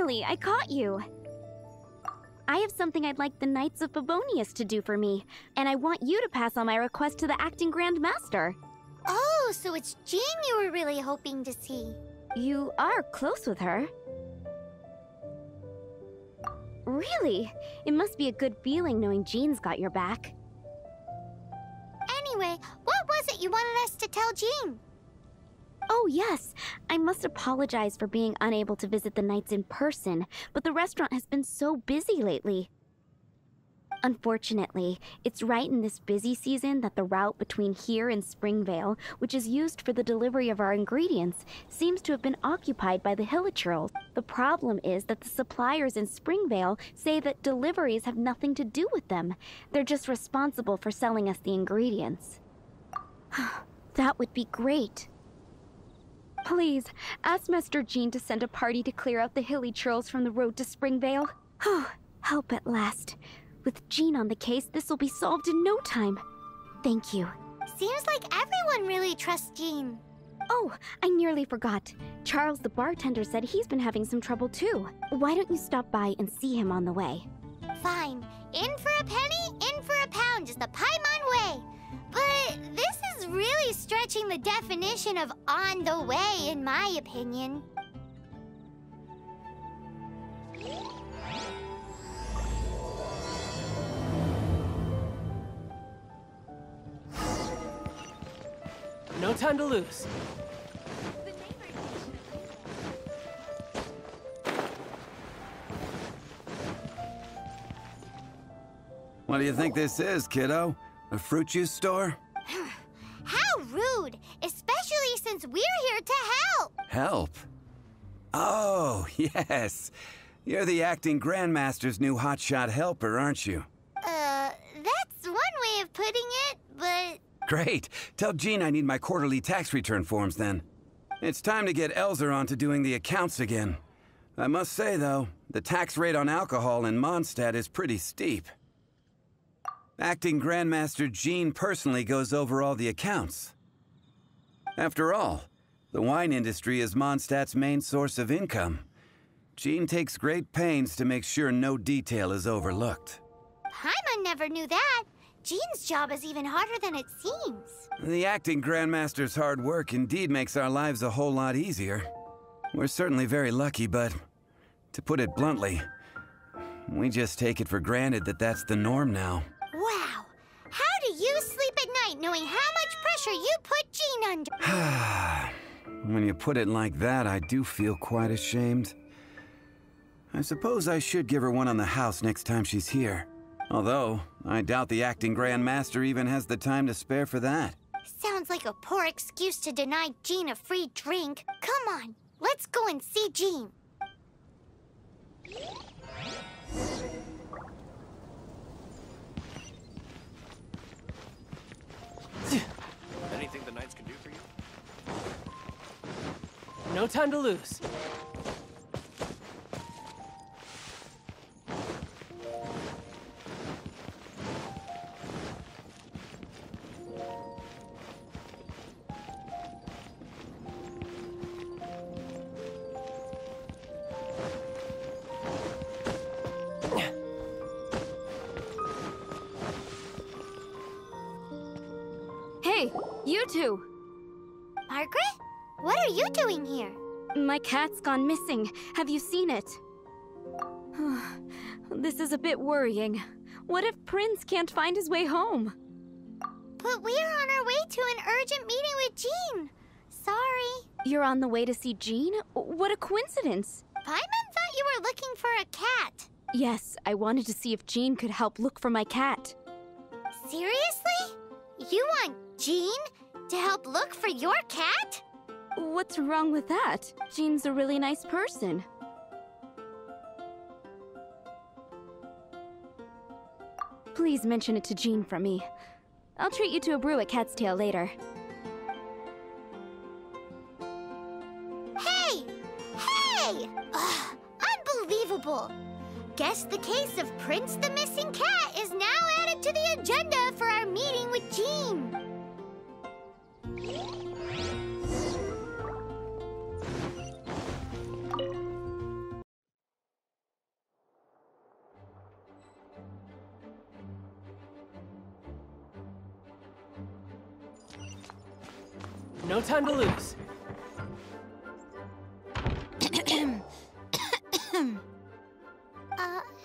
Finally, I caught you! I have something I'd like the Knights of Favonius to do for me, and I want you to pass on my request to the acting Grand Master. Oh, so it's Jean you were really hoping to see. You are close with her. Really? It must be a good feeling knowing Jean's got your back. Anyway, what was it you wanted us to tell Jean? Oh yes, I must apologize for being unable to visit the Knights in person, but the restaurant has been so busy lately. Unfortunately, it's right in this busy season that the route between here and Springvale, which is used for the delivery of our ingredients, seems to have been occupied by the Hilichurls. The problem is that the suppliers in Springvale say that deliveries have nothing to do with them. They're just responsible for selling us the ingredients. That would be great. Please, ask Master Jean to send a party to clear out the Hilichurls from the road to Springvale. Help at last. With Jean on the case, this will be solved in no time. Thank you. Seems like everyone really trusts Jean. Oh, I nearly forgot. Charles the bartender said he's been having some trouble too. Why don't you stop by and see him on the way? Fine. In for a penny, in for a pound is the Paimon way. But this is really stretching the definition of on the way, in my opinion. No time to lose. What do you think this is, kiddo? A fruit juice store? How rude! Especially since we're here to help! Help? Oh, yes. You're the acting Grandmaster's new hotshot helper, aren't you? That's one way of putting it, but... Great. Tell Jean I need my quarterly tax return forms then. It's time to get Elzer on to doing the accounts again. I must say, though, the tax rate on alcohol in Mondstadt is pretty steep. Acting Grandmaster Jean personally goes over all the accounts. After all, the wine industry is Mondstadt's main source of income. Jean takes great pains to make sure no detail is overlooked. Paimon never knew that. Jean's job is even harder than it seems. The acting Grandmaster's hard work indeed makes our lives a whole lot easier. We're certainly very lucky, but to put it bluntly, we just take it for granted that that's the norm now. Wow. How do you sleep at night knowing how much pressure you put Jean under? When you put it like that, I do feel quite ashamed. I suppose I should give her one on the house next time she's here. Although, I doubt the acting Grandmaster even has the time to spare for that. Sounds like a poor excuse to deny Jean a free drink. Come on, let's go and see Jean. Anything the Knights can do for you? No time to lose. Hey, you two! Margaret? What are you doing here? My cat's gone missing. Have you seen it? This is a bit worrying. What if Prince can't find his way home? But we're on our way to an urgent meeting with Jean. Sorry. You're on the way to see Jean? What a coincidence! Paimon thought you were looking for a cat. Yes, I wanted to see if Jean could help look for my cat. Seriously? You want Jean to help look for your cat? What's wrong with that? Jean's a really nice person. Please mention it to Jean from me. I'll treat you to a brew at Cat's Tail later. Hey! Hey! Ugh, unbelievable! Guess the case of Prince the Missing Cat is now added to the agenda for our meeting with Jean. No time to lose.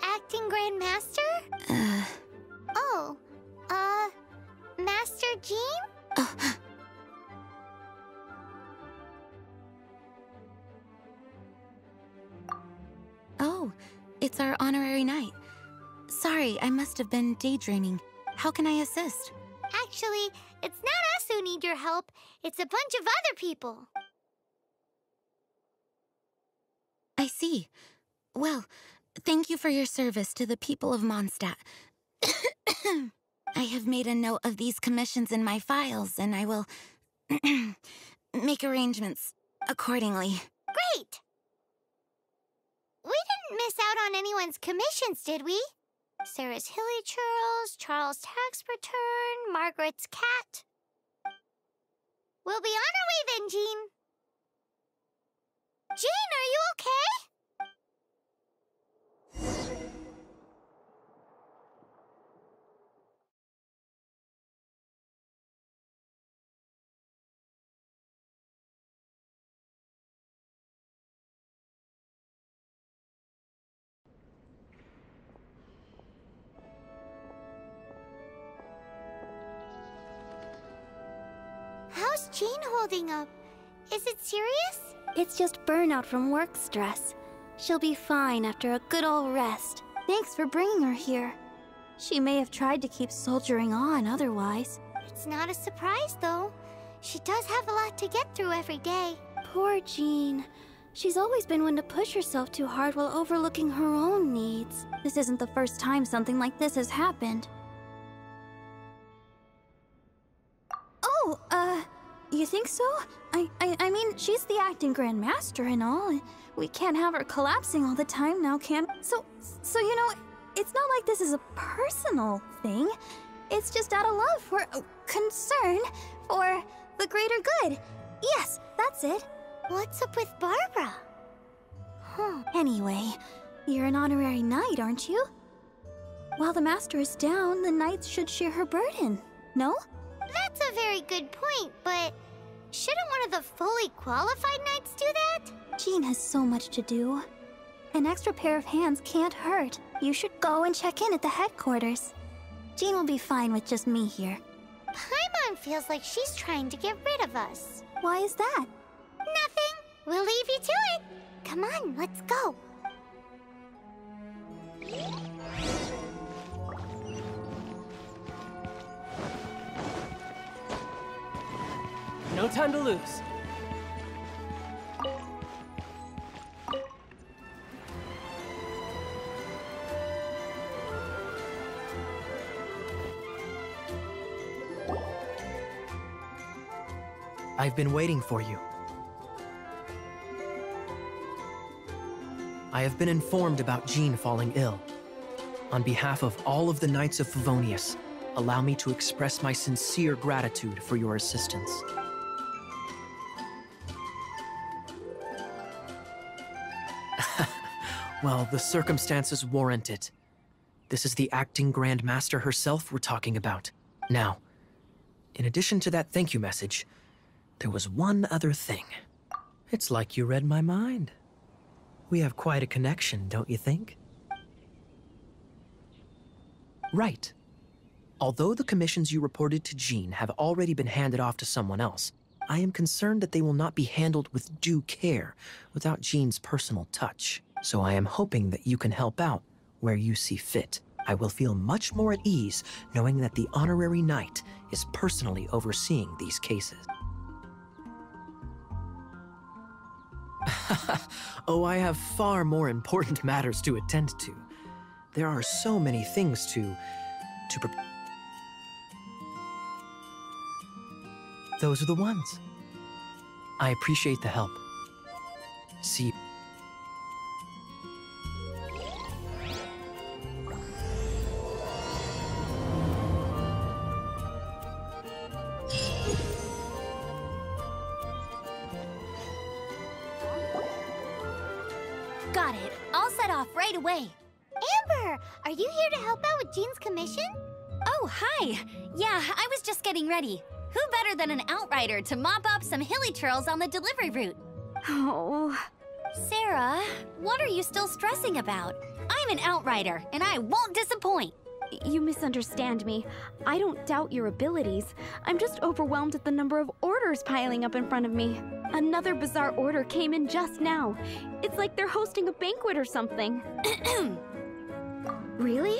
Acting Grand Master? Oh, Master Jean? Oh, it's our honorary knight. Sorry, I must have been daydreaming. How can I assist? Actually, it's not us who need your help. It's a bunch of other people. I see. Well, thank you for your service to the people of Mondstadt. I have made a note of these commissions in my files, and I will make arrangements accordingly. Great! We didn't miss out on anyone's commissions, did we? Sarah's Hilly Churls, Charles' tax return, Margaret's cat. We'll be on our way then, Jean. Jean, are you okay? How's Jean holding up? Is it serious? It's just burnout from work stress. She'll be fine after a good old rest. Thanks for bringing her here. She may have tried to keep soldiering on otherwise. It's not a surprise, though. She does have a lot to get through every day. Poor Jean. She's always been one to push herself too hard while overlooking her own needs. This isn't the first time something like this has happened. Oh, you think so? I mean, she's the acting Grand Master and all. We can't have her collapsing all the time now, can we? So, you know, it's not like this is a personal thing. It's just out of love for, concern for the greater good. Yes, that's it. What's up with Barbara? Anyway, you're an honorary knight, aren't you? While the Master is down, the knights should share her burden, no? That's a very good point, but shouldn't one of the fully qualified knights do that? Jean has so much to do. An extra pair of hands can't hurt. You should go and check in at the headquarters. Jean will be fine with just me here. Paimon feels like she's trying to get rid of us. Why is that? Nothing. We'll leave you to it. Come on, let's go. No time to lose. I've been waiting for you. I have been informed about Jean falling ill. On behalf of all of the Knights of Favonius, allow me to express my sincere gratitude for your assistance. Well, the circumstances warrant it. This is the acting Grand Master herself we're talking about. Now, in addition to that thank you message, there was one other thing. It's like you read my mind. We have quite a connection, don't you think? Right. Although the commissions you reported to Jean have already been handed off to someone else, I am concerned that they will not be handled with due care without Jean's personal touch. So I am hoping that you can help out where you see fit. I will feel much more at ease knowing that the honorary knight is personally overseeing these cases. Oh, I have far more important matters to attend to. There are so many things to Those are the ones. I appreciate the help. See you. Got it. I'll set off right away. Amber, are you here to help out with Jean's commission? Oh, hi. Yeah, I was just getting ready. Who better than an outrider to mop up some hilly churls on the delivery route? Oh. Sarah, what are you still stressing about? I'm an outrider, and I won't disappoint. You misunderstand me. I don't doubt your abilities. I'm just overwhelmed at the number of orders piling up in front of me. Another bizarre order came in just now. It's like they're hosting a banquet or something. Really?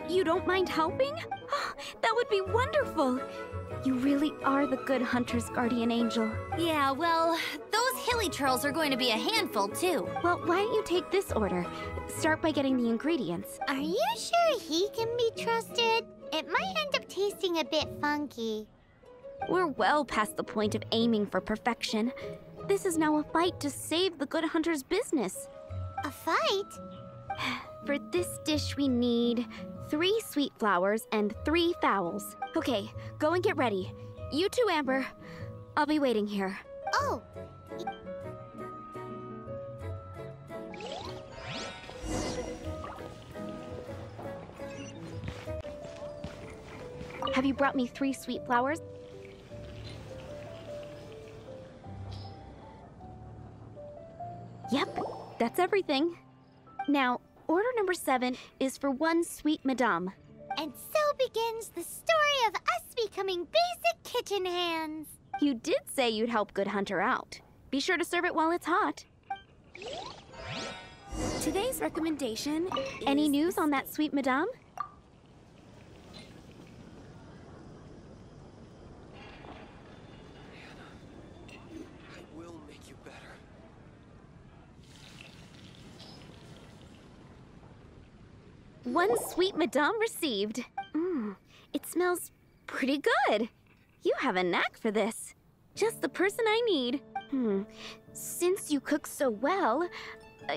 You don't mind helping? That would be wonderful. You really are the good hunter's guardian angel. Yeah, well, those hilly churls are going to be a handful, too. Well, why don't you take this order? Start by getting the ingredients. Are you sure he can be trusted? It might end up tasting a bit funky. We're well past the point of aiming for perfection. This is now a fight to save the good hunter's business. A fight? For this dish, we need 3 sweet flowers and 3 fowls. Okay, go and get ready. You too, Amber. I'll be waiting here. Oh. Have you brought me 3 sweet flowers? Yep, that's everything. Now, order number 7 is for 1 sweet madame. And so begins the story of us becoming basic kitchen hands. You did say you'd help Good Hunter out. Be sure to serve it while it's hot. Today's recommendation is... Any news on that sweet madame? I will make you better. One sweet madame received. It smells pretty good. You have a knack for this. Just the person I need. Since you cook so well,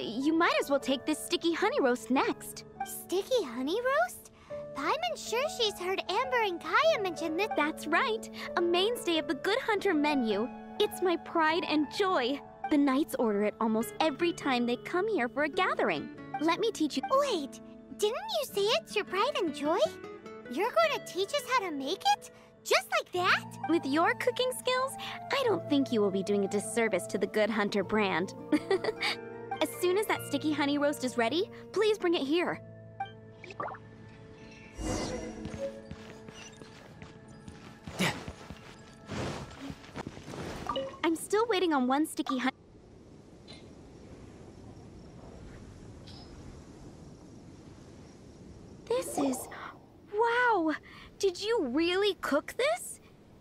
you might as well take this sticky honey roast next. Sticky honey roast? I'm sure she's heard Amber and Kaya mention this. That's right. A mainstay of the Good Hunter menu. It's my pride and joy. The knights order it almost every time they come here for a gathering. Let me teach you. Wait, didn't you say it's your pride and joy? You're going to teach us how to make it? Just like that? With your cooking skills, I don't think you will be doing a disservice to the Good Hunter brand. As soon as that sticky honey roast is ready, please bring it here. I'm still waiting on 1 sticky honey. This is... Wow! Did you really cook this?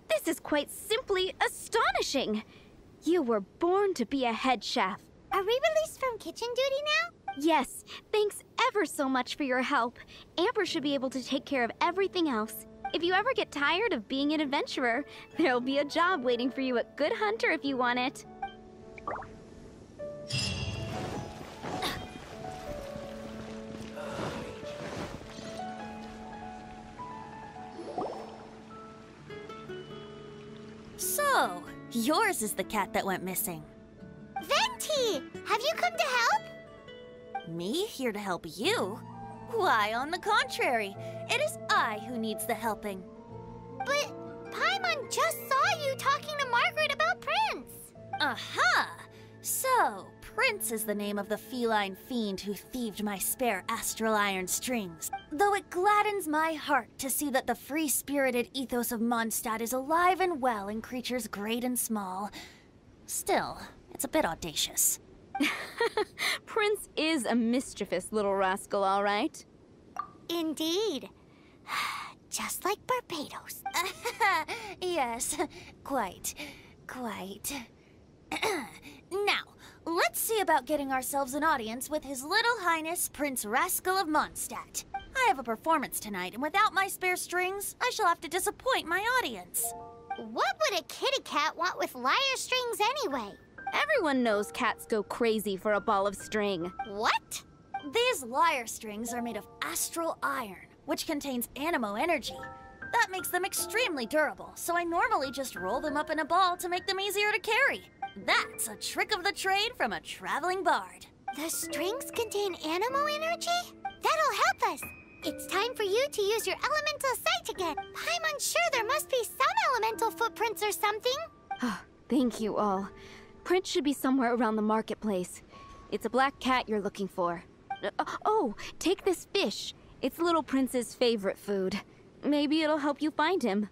This is quite simply astonishing! You were born to be a head chef. Are we released from kitchen duty now? Yes, thanks ever so much for your help. Amber should be able to take care of everything else. If you ever get tired of being an adventurer, there'll be a job waiting for you at Good Hunter if you want it. So, yours is the cat that went missing. Venti! Have you come to help? Me here to help you? Why, on the contrary, it is I who needs the helping. But Paimon just saw you talking to Margaret about Prince. Aha! So, Prince is the name of the feline fiend who thieved my spare astral iron strings. Though it gladdens my heart to see that the free-spirited ethos of Mondstadt is alive and well in creatures great and small, still, it's a bit audacious. Prince is a mischievous little rascal, all right. Indeed. Just like Barbados. Yes, quite. Now, let's see about getting ourselves an audience with His Little Highness Prince Rascal of Mondstadt. I have a performance tonight, and without my spare strings, I shall have to disappoint my audience. What would a kitty cat want with lyre strings anyway? Everyone knows cats go crazy for a ball of string. What? These lyre strings are made of astral iron, which contains animo energy. That makes them extremely durable, so I normally just roll them up in a ball to make them easier to carry. That's a trick of the trade from a traveling bard. The strings contain animo energy? That'll help us. It's time for you to use your elemental sight again. I'm unsure there must be some elemental food a prince or something? Thank you all. Prince should be somewhere around the marketplace. It's a black cat you're looking for. Oh, take this fish. It's Little Prince's favorite food. Maybe it'll help you find him.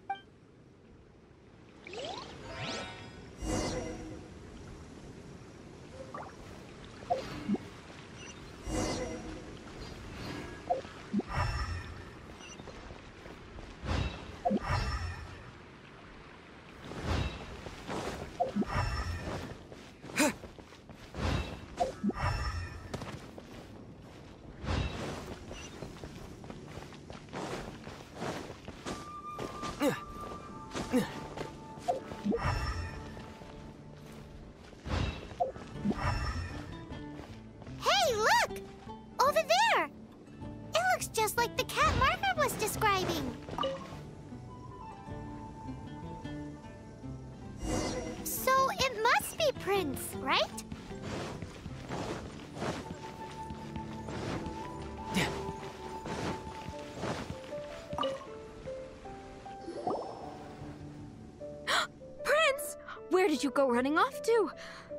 Hey, look! Over there! It looks just like the cat Margaret was describing. So it must be Prince, right? Prince! Where did you go running off to?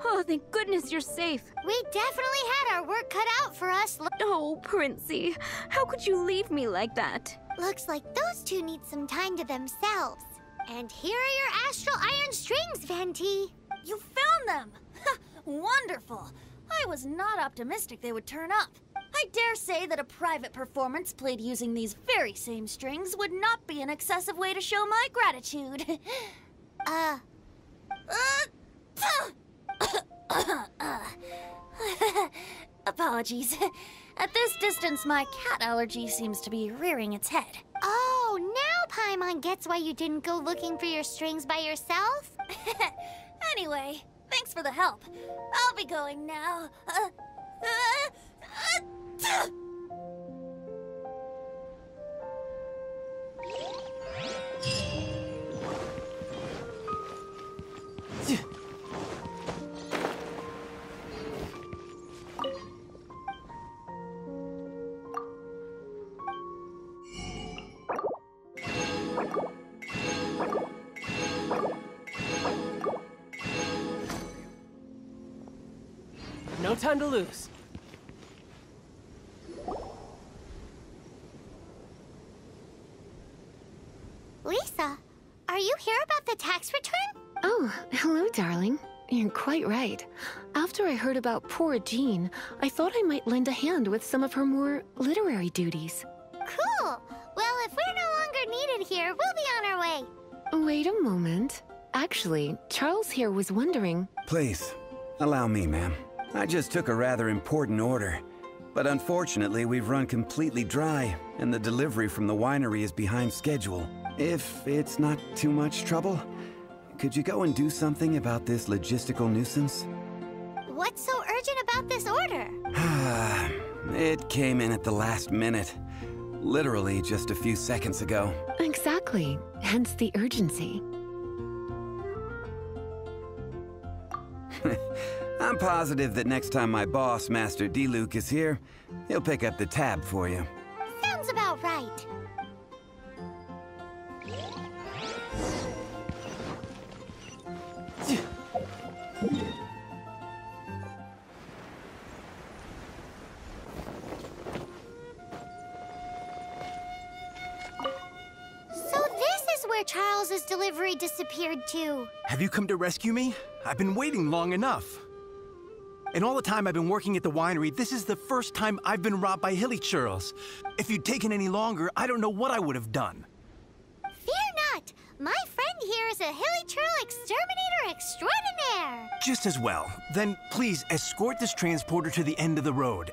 Oh, thank goodness you're safe. We definitely had our work cut out for us. Oh, Princey, how could you leave me like that? Looks like those two need some time to themselves. And here are your astral iron strings, Venti. You found them! Wonderful! I was not optimistic they would turn up. I dare say that a private performance played using these very same strings would not be an excessive way to show my gratitude. Apologies. At this distance, my cat allergy seems to be rearing its head. Oh, now Paimon gets why you didn't go looking for your strings by yourself? Anyway, thanks for the help. I'll be going now. No time to lose. Lisa, are you here about the tax return? Oh, hello, darling. You're quite right. After I heard about poor Jean, I thought I might lend a hand with some of her more literary duties. Cool. Well, if we're no longer needed here, we'll be on our way. Wait a moment. Actually, Charles here was wondering... Please, allow me, ma'am. I just took a rather important order. But unfortunately, we've run completely dry, and the delivery from the winery is behind schedule. If it's not too much trouble, could you go and do something about this logistical nuisance? What's so urgent about this order? It came in at the last minute. Literally just a few seconds ago. Exactly. Hence the urgency. I'm positive that next time my boss, Master D-Luke, is here, he'll pick up the tab for you. Sounds about right. So this is where Charles's delivery disappeared to. Have you come to rescue me? I've been waiting long enough. In all the time I've been working at the winery, this is the first time I've been robbed by hilly churls. If you'd taken any longer, I don't know what I would have done. Fear not! My friend here is a hilly churl exterminator extraordinaire! Just as well. Then please escort this transporter to the end of the road.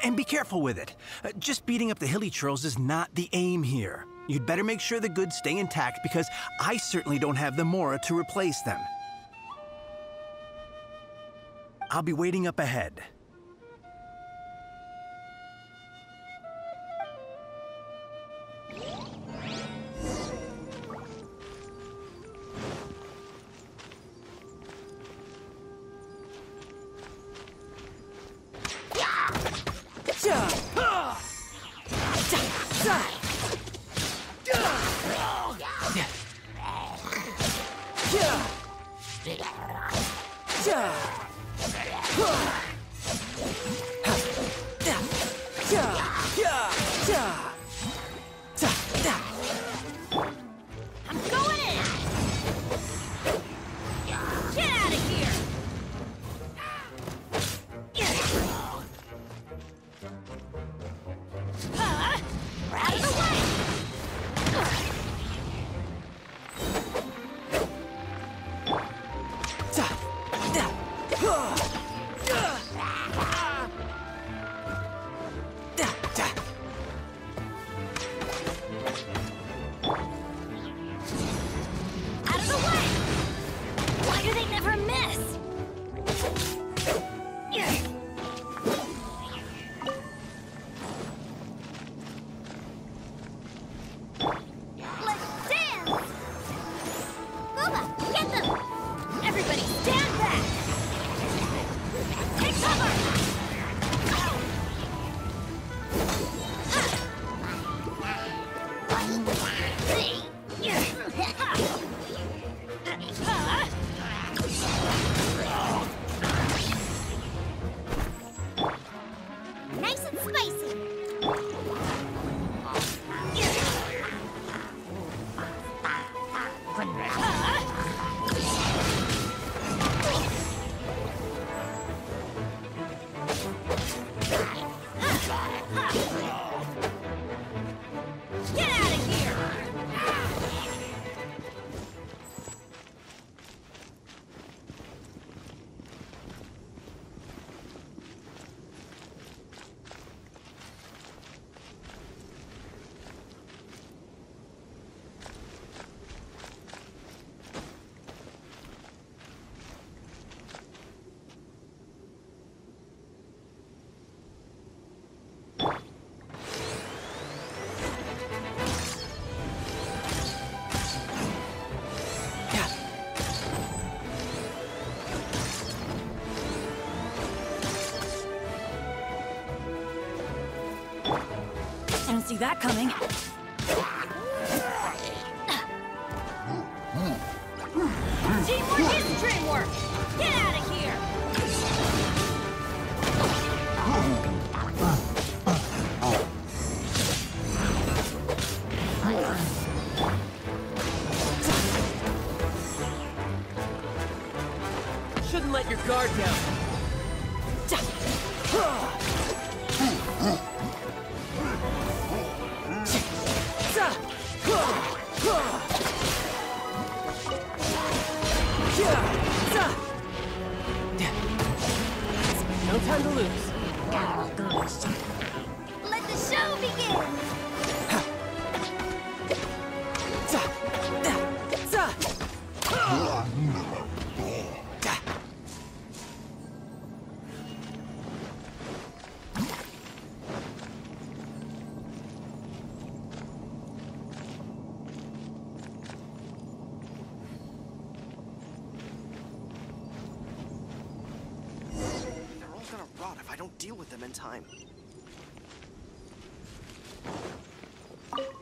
And be careful with it. Just beating up the hilly churls is not the aim here. You'd better make sure the goods stay intact because I certainly don't have the Mora to replace them. I'll be waiting up ahead. Nice and spicy. Get out of here! I don't see that coming. Teamwork is dreamwork! Get out of here! Shouldn't let your guard down. No time to lose. Let the show begin! They're all gonna rot if I don't deal with them in time.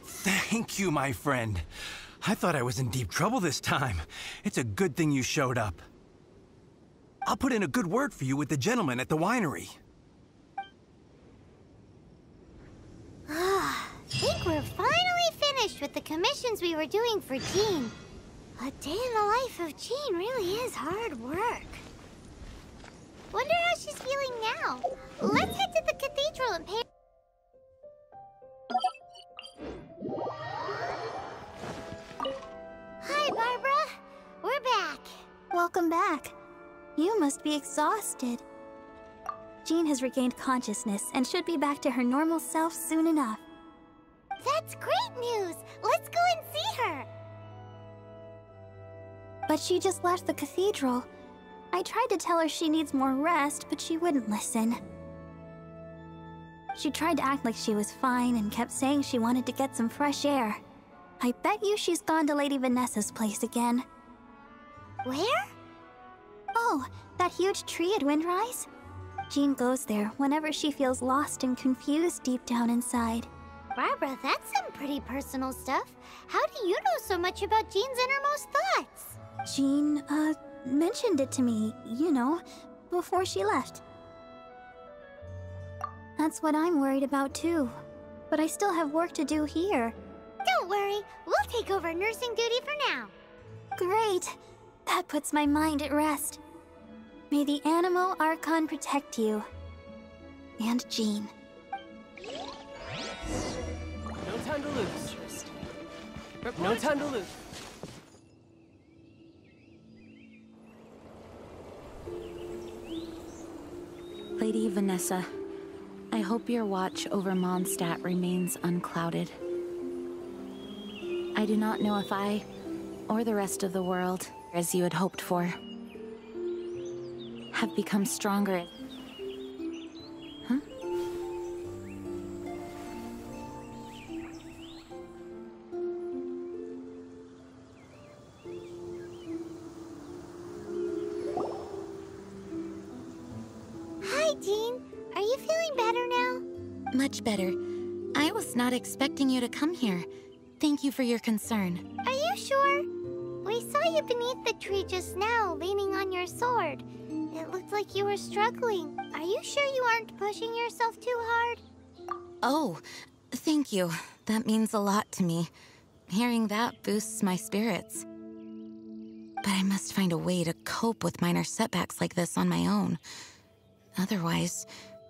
Thank you, my friend. I thought I was in deep trouble this time. It's a good thing you showed up. I'll put in a good word for you with the gentleman at the winery. I think we're finally finished with the commissions we were doing for Jean. A day in the life of Jean really is hard work. Wonder how she's feeling now. Let's head to the cathedral and pay. Hi, Barbara. We're back. Welcome back. You must be exhausted. Jean has regained consciousness and should be back to her normal self soon enough. That's great news. Let's go and see her. But she just left the cathedral. I tried to tell her she needs more rest, but she wouldn't listen. She tried to act like she was fine and kept saying she wanted to get some fresh air. I bet you she's gone to Lady Vanessa's place again. Where? Oh, that huge tree at Windrise? Jean goes there whenever she feels lost and confused deep down inside. Barbara, that's some pretty personal stuff. How do you know so much about Jean's innermost thoughts? Jean, mentioned it to me, you know, before she left. That's what I'm worried about too. But I still have work to do here. Don't worry, we'll take over nursing duty for now. Great! That puts my mind at rest. May the Animo Archon protect you. And Jean. No time to lose. No time to lose. Lady Vanessa, I hope your watch over Mondstadt remains unclouded. I do not know if I, or the rest of the world, as you had hoped for, have become stronger. Huh? Hi, Jean. Are you feeling better now? Much better. I was not expecting you to come here. Thank you for your concern. Are you sure? We saw you beneath the tree just now, leaning on your sword. It looked like you were struggling. Are you sure you aren't pushing yourself too hard? Oh, thank you. That means a lot to me. Hearing that boosts my spirits. But I must find a way to cope with minor setbacks like this on my own. Otherwise,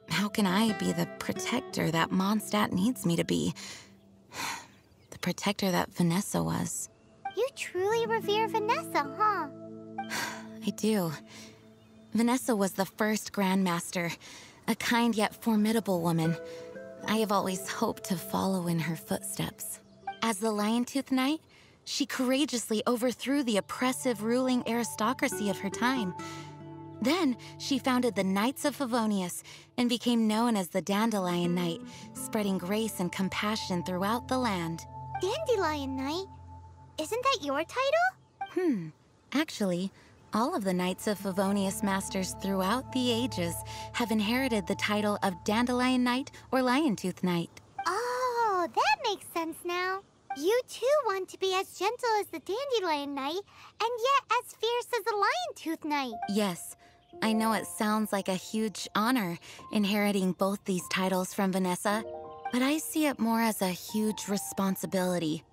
how can I be the protector that Mondstadt needs me to be? The protector that Vanessa was. You truly revere Vanessa, huh? I do. Vanessa was the first Grandmaster, a kind yet formidable woman. I have always hoped to follow in her footsteps. As the Lion-Tooth Knight, she courageously overthrew the oppressive ruling aristocracy of her time. Then, she founded the Knights of Favonius and became known as the Dandelion Knight, spreading grace and compassion throughout the land. Dandelion Knight? Isn't that your title? Actually, all of the Knights of Favonius masters throughout the ages have inherited the title of Dandelion Knight or Lion-Tooth Knight. Oh, that makes sense now. You too want to be as gentle as the Dandelion Knight, and yet as fierce as the Lion-Tooth Knight. Yes, I know it sounds like a huge honor, inheriting both these titles from Vanessa, but I see it more as a huge responsibility.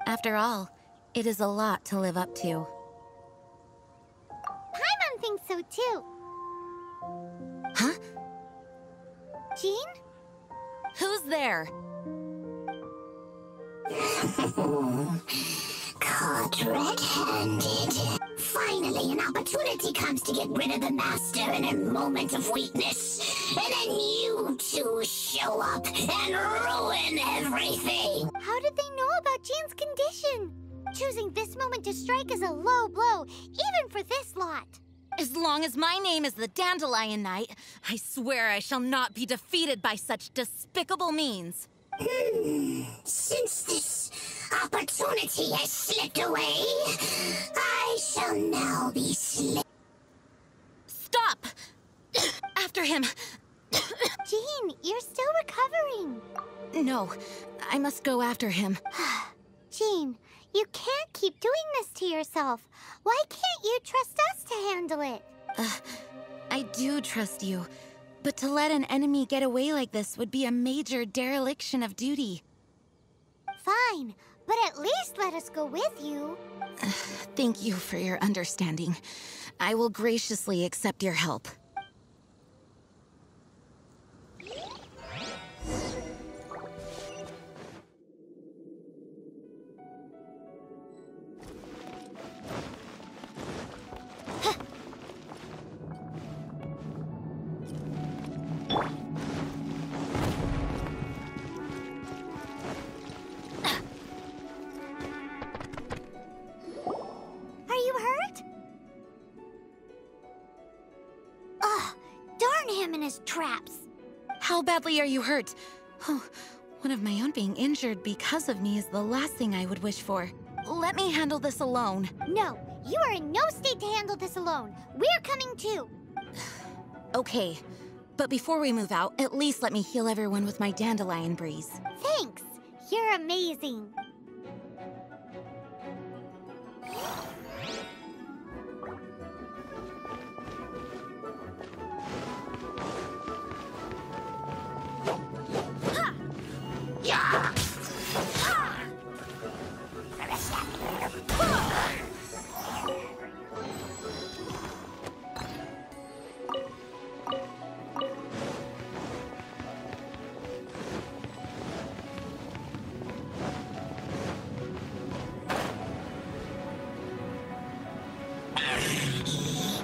After all, it is a lot to live up to. Paimon thinks so too. Huh? Jean? Who's there? Caught red-handed. Finally, an opportunity comes to get rid of the Master in a moment of weakness. And then you two show up and ruin everything. How did they know about Jean's condition? Choosing this moment to strike is a low blow, even for this lot. As long as my name is the Dandelion Knight, I swear I shall not be defeated by such despicable means. Since this opportunity has slipped away, I shall now be Stop! After him! Jean, you're still recovering. No, I must go after him. Jean, you can't keep doing this to yourself. Why can't you trust us to handle it? I do trust you, but to let an enemy get away like this would be a major dereliction of duty. Fine, but at least let us go with you. Thank you for your understanding. I will graciously accept your help. Traps. How badly are you hurt? Oh, one of my own being injured because of me is the last thing I would wish for. Let me handle this alone. No, you are in no state to handle this alone. We're coming too. Okay, but before we move out, at least let me heal everyone with my dandelion breeze. Thanks. You're amazing.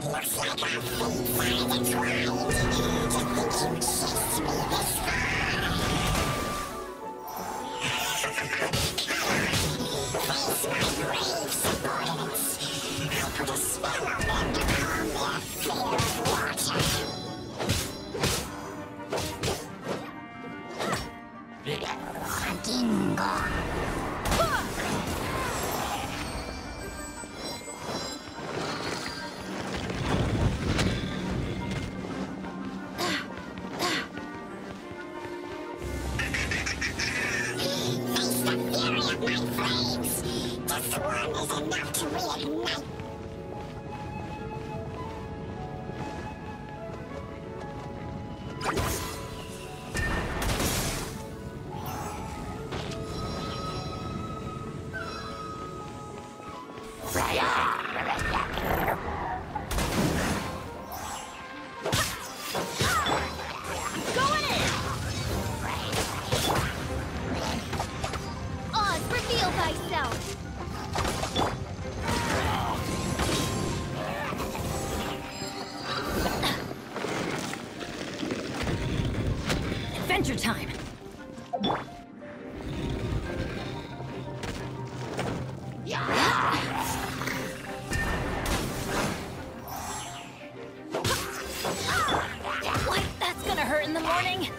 Looks like I've been fighting the ground. To think you chased me this far. Face my brave subordinates. I put a spell on them to calm their fear of water. Dingo. Face the fury of my friend. reignite. Adventure time! What? That's gonna hurt in the morning?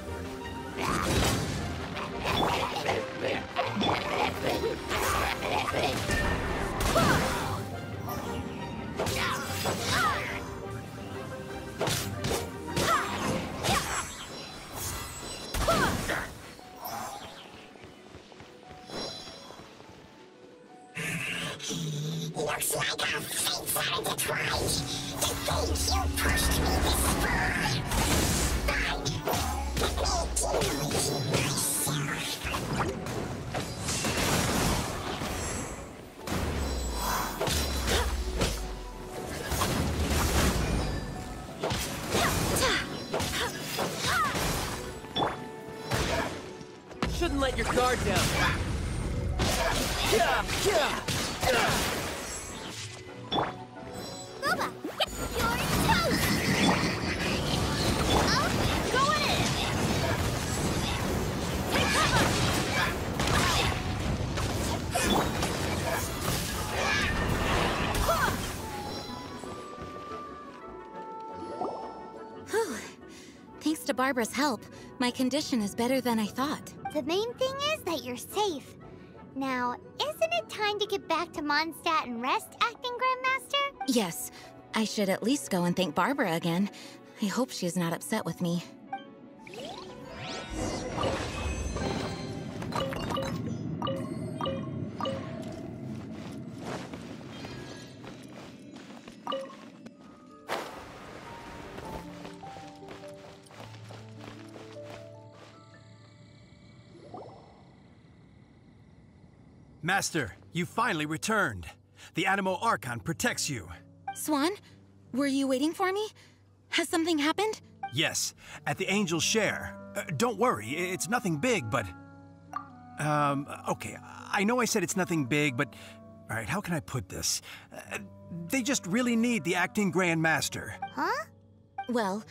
Looks like our fates are intertwined. To think you pushed me this far. Fine. Let me deal with you myself. Shouldn't let your guard down. Booba, you're toast! Oh, go in! Take cover! Whew. Thanks to Barbara's help, my condition is better than I thought. The main thing is that you're safe. Now, isn't it time to get back to Mondstadt and rest, Acting Grandmaster? Yes, I should at least go and thank Barbara again. I hope she's not upset with me. Master, you finally returned. The Animo Archon protects you. Swan, were you waiting for me? Has something happened? Yes, at the Angel's Share. Don't worry, it's nothing big, but... okay, I know I said it's nothing big, but... Alright, how can I put this? They just really need the Acting Grand Master. Huh? Well,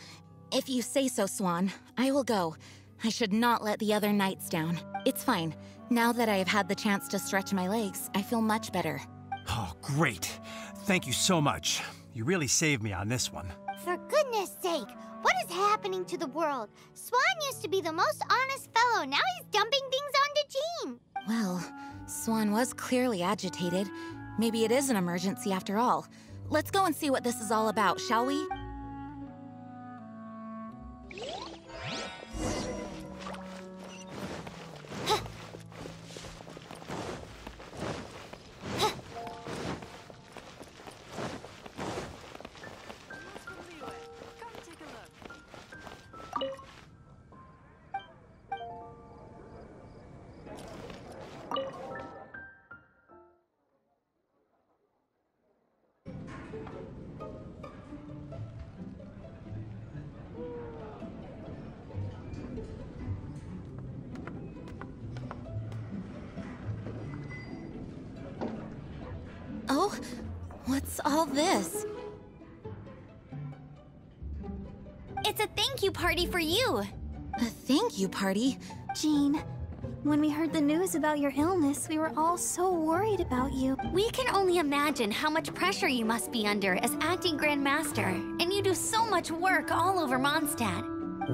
if you say so, Swan, I will go. I should not let the other knights down. It's fine. Now that I have had the chance to stretch my legs, I feel much better. Oh, great. Thank you so much. You really saved me on this one. For goodness sake, what is happening to the world? Swan used to be the most honest fellow. Now he's dumping things onto Jean. Well, Swan was clearly agitated. Maybe it is an emergency after all. Let's go and see what this is all about, shall we? Oh, what's all this? It's a thank you party for you. A thank you party? Jean, when we heard the news about your illness, we were all so worried about you. We can only imagine how much pressure you must be under as acting Grand Master, and you do so much work all over Mondstadt.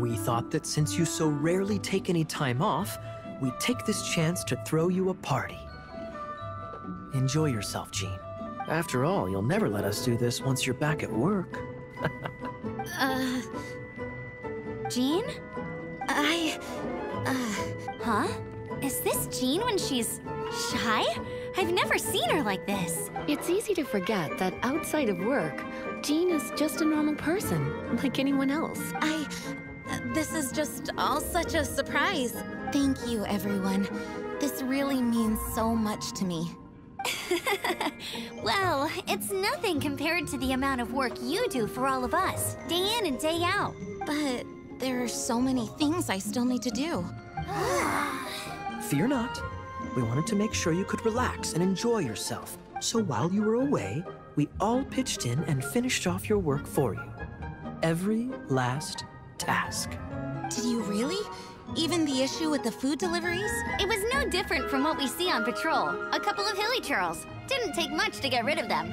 We thought that since you so rarely take any time off, we'd take this chance to throw you a party. Enjoy yourself, Jean. After all, you'll never let us do this once you're back at work. Jean? Huh? Is this Jean when she's shy? I've never seen her like this. It's easy to forget that outside of work, Jean is just a normal person, like anyone else. This is just all such a surprise. Thank you, everyone. This really means so much to me. Well, it's nothing compared to the amount of work you do for all of us, day in and day out. But there are so many things I still need to do. Fear not. We wanted to make sure you could relax and enjoy yourself. So while you were away, we all pitched in and finished off your work for you. Every last task. Did you really? Even the issue with the food deliveries? It was no different from what we see on patrol. A couple of hilly churls. Didn't take much to get rid of them.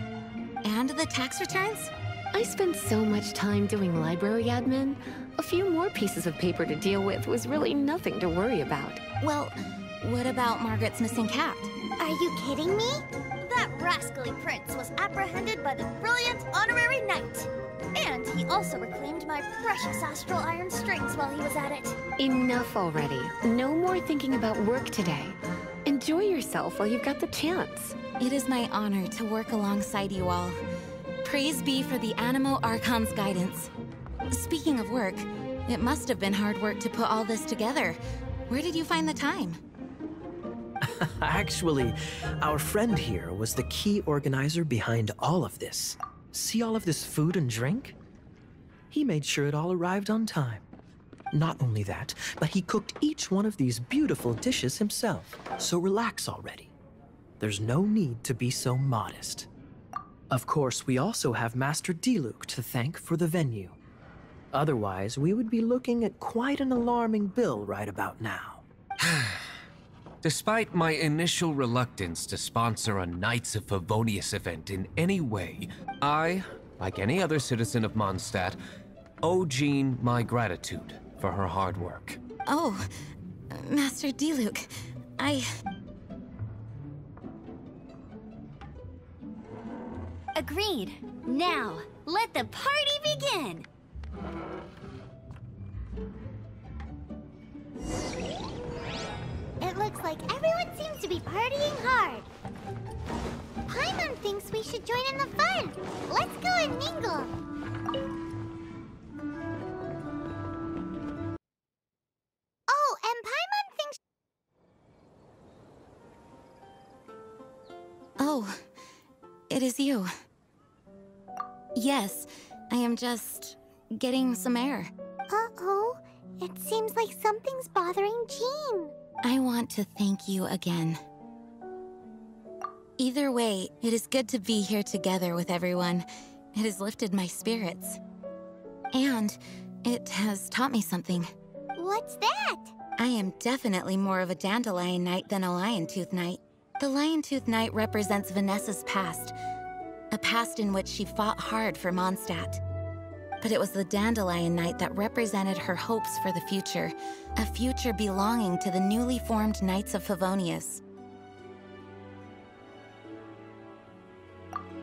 And the tax returns? I spent so much time doing library admin. A few more pieces of paper to deal with was really nothing to worry about. Well, what about Margaret's missing cat? Are you kidding me? That rascally prince was apprehended by the brilliant honorary knight. And he also reclaimed my precious astral iron strings while he was at it. Enough already. No more thinking about work today. Enjoy yourself while you've got the chance. It is my honor to work alongside you all. Praise be for the Animo Archon's guidance. Speaking of work, it must have been hard work to put all this together. Where did you find the time? Actually, our friend here was the key organizer behind all of this. See all of this food and drink? He made sure it all arrived on time. Not only that, but he cooked each one of these beautiful dishes himself. So relax already. There's no need to be so modest. Of course, we also have Master Diluc to thank for the venue. Otherwise, we would be looking at quite an alarming bill right about now. Despite my initial reluctance to sponsor a Knights of Favonius event in any way, I, like any other citizen of Mondstadt, owe Jean my gratitude for her hard work. Oh, Master Diluc, Agreed. Now, let the party begin! It looks like everyone seems to be partying hard. Paimon thinks we should join in the fun. Let's go and mingle. Oh, and Paimon thinks... Oh, it is you. Yes, I am just getting some air. Uh-oh, it seems like something's bothering Jean. I want to thank you again. Either way, it is good to be here together with everyone. It has lifted my spirits. And it has taught me something. What's that? I am definitely more of a Dandelion Knight than a Lion-Tooth Knight. The Lion-Tooth Knight represents Vanessa's past. A past in which she fought hard for Mondstadt. But it was the Dandelion Knight that represented her hopes for the future. A future belonging to the newly formed Knights of Favonius.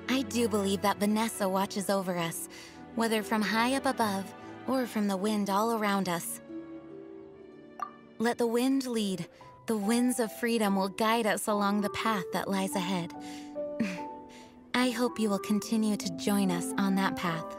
I do believe that Vanessa watches over us, whether from high up above or from the wind all around us. Let the wind lead. The winds of freedom will guide us along the path that lies ahead. I hope you will continue to join us on that path.